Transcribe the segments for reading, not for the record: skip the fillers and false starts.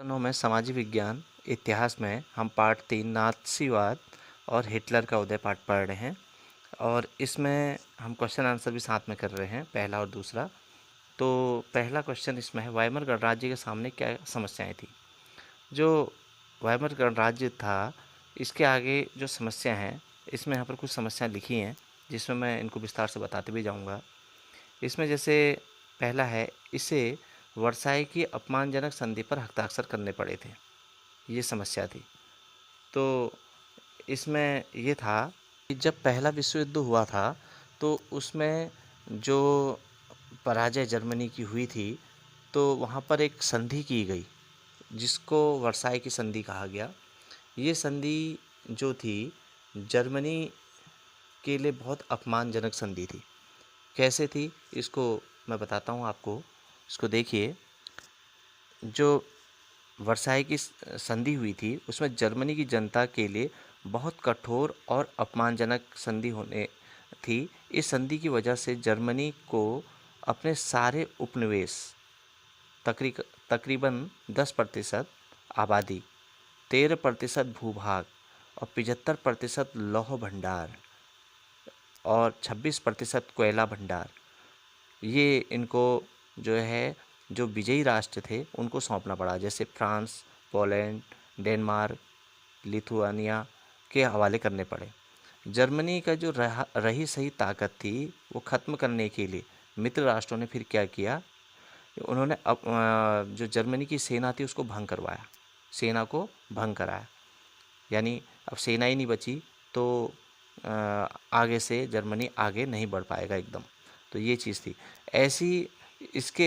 पाठों में सामाजिक विज्ञान इतिहास में हम पाठ 3 नात्सीवाद और हिटलर का उदय पाठ पढ़ रहे हैं और इसमें हम क्वेश्चन आंसर भी साथ में कर रहे हैं, पहला और दूसरा। तो पहला क्वेश्चन इसमें है, वाइमर गणराज्य के सामने क्या समस्याएं थी। जो वाइमर गणराज्य था, इसके आगे जो समस्या हैं, इसमें यहाँ पर कुछ समस्याएं लिखी हैं जिसमें मैं इनको विस्तार से बताते भी जाऊँगा। इसमें जैसे पहला है, इसे वर्साई की अपमानजनक संधि पर हस्ताक्षर करने पड़े थे, ये समस्या थी। तो इसमें ये था कि जब पहला विश्व युद्ध हुआ था तो उसमें जो पराजय जर्मनी की हुई थी, तो वहाँ पर एक संधि की गई जिसको वर्साई की संधि कहा गया। ये संधि जो थी, जर्मनी के लिए बहुत अपमानजनक संधि थी। कैसे थी, इसको मैं बताता हूँ आपको। इसको देखिए, जो वर्साई की संधि हुई थी उसमें जर्मनी की जनता के लिए बहुत कठोर और अपमानजनक संधि होने थी। इस संधि की वजह से जर्मनी को अपने सारे उपनिवेश, तकरीबन 10% आबादी, 13% भूभाग और 75% लौह भंडार और 26% कोयला भंडार, ये इनको जो है, जो विजयी राष्ट्र थे उनको सौंपना पड़ा, जैसे फ्रांस, पोलैंड, डेनमार्क, लिथुआनिया के हवाले करने पड़े। जर्मनी का जो रही सही ताकत थी वो ख़त्म करने के लिए मित्र राष्ट्रों ने फिर क्या किया, उन्होंने जो जर्मनी की सेना थी उसको भंग करवाया, सेना को भंग कराया। यानी अब सेना ही नहीं बची तो आगे से जर्मनी आगे नहीं बढ़ पाएगा एकदम। तो ये चीज़ थी ऐसी। इसके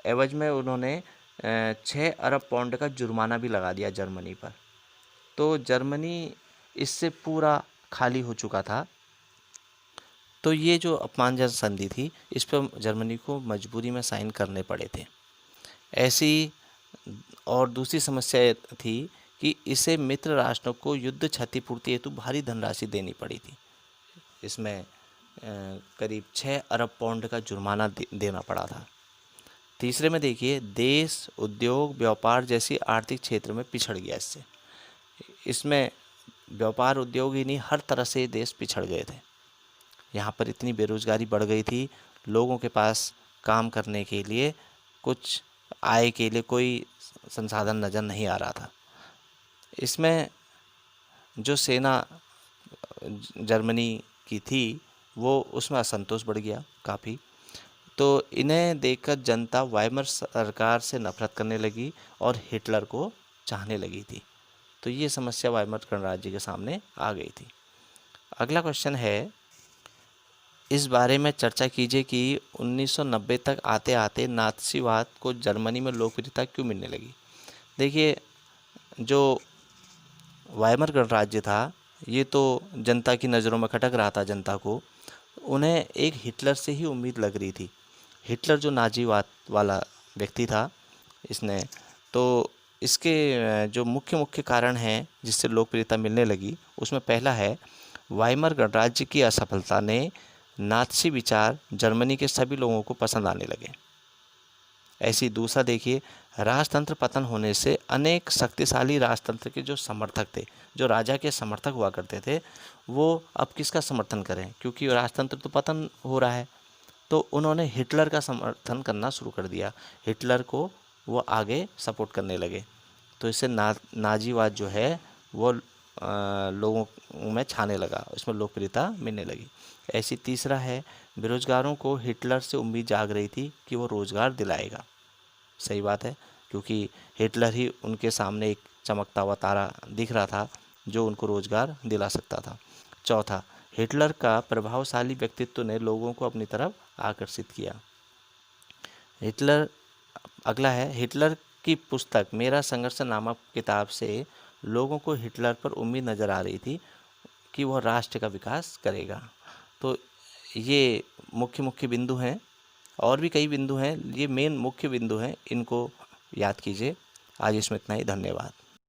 एवज में उन्होंने 6 अरब पाउंड का जुर्माना भी लगा दिया जर्मनी पर। तो जर्मनी इससे पूरा खाली हो चुका था। तो ये जो अपमानजनक संधि थी, इस पर जर्मनी को मजबूरी में साइन करने पड़े थे। ऐसी और दूसरी समस्या ये थी कि इसे मित्र राष्ट्रों को युद्ध क्षतिपूर्ति हेतु भारी धनराशि देनी पड़ी थी। इसमें करीब 6 अरब पाउंड का जुर्माना देना पड़ा था। तीसरे में देखिए, देश उद्योग व्यापार जैसी आर्थिक क्षेत्र में पिछड़ गया। इसमें व्यापार उद्योग ही नहीं, हर तरह से देश पिछड़ गए थे। यहाँ पर इतनी बेरोजगारी बढ़ गई थी, लोगों के पास काम करने के लिए, कुछ आय के लिए कोई संसाधन नज़र नहीं आ रहा था। इसमें जो सेना जर्मनी की थी वो, उसमें असंतोष बढ़ गया काफ़ी। तो इन्हें देखकर जनता वाइमर सरकार से नफरत करने लगी और हिटलर को चाहने लगी थी। तो ये समस्या वाइमर गणराज्य के सामने आ गई थी। अगला क्वेश्चन है, इस बारे में चर्चा कीजिए कि 1990 तक आते आते नात्सीवाद को जर्मनी में लोकप्रियता क्यों मिलने लगी। देखिए, जो वाइमर गणराज्य था, ये तो जनता की नज़रों में खटक रहा था। जनता को, उन्हें एक हिटलर से ही उम्मीद लग रही थी। हिटलर जो नाजीवाद वाला व्यक्ति था, इसने तो इसके जो मुख्य कारण हैं जिससे लोकप्रियता मिलने लगी, उसमें पहला है, वाइमर गणराज्य की असफलता ने नात्सी विचार जर्मनी के सभी लोगों को पसंद आने लगे। ऐसी दूसरा देखिए, राजतंत्र पतन होने से अनेक शक्तिशाली राजतंत्र के जो समर्थक थे, जो राजा के समर्थक हुआ करते थे, वो अब किसका समर्थन करें, क्योंकि राजतंत्र तो पतन हो रहा है। तो उन्होंने हिटलर का समर्थन करना शुरू कर दिया, हिटलर को वो आगे सपोर्ट करने लगे। तो इससे नाजीवाद जो है वो लोगों में छाने लगा, उसमें लोकप्रियता मिलने लगी। ऐसी तीसरा है, बेरोजगारों को हिटलर से उम्मीद जाग रही थी कि वो रोज़गार दिलाएगा। सही बात है, क्योंकि हिटलर ही उनके सामने एक चमकता हुआ तारा दिख रहा था जो उनको रोज़गार दिला सकता था। चौथा, हिटलर का प्रभावशाली व्यक्तित्व ने लोगों को अपनी तरफ आकर्षित किया। अगला है, हिटलर की पुस्तक मेरा संघर्ष नामक किताब से लोगों को हिटलर पर उम्मीद नज़र आ रही थी कि वह राष्ट्र का विकास करेगा। तो ये मुख्य बिंदु हैं, और भी कई बिंदु हैं, ये मेन मुख्य बिंदु हैं, इनको याद कीजिए। आज इसमें इतना ही, धन्यवाद।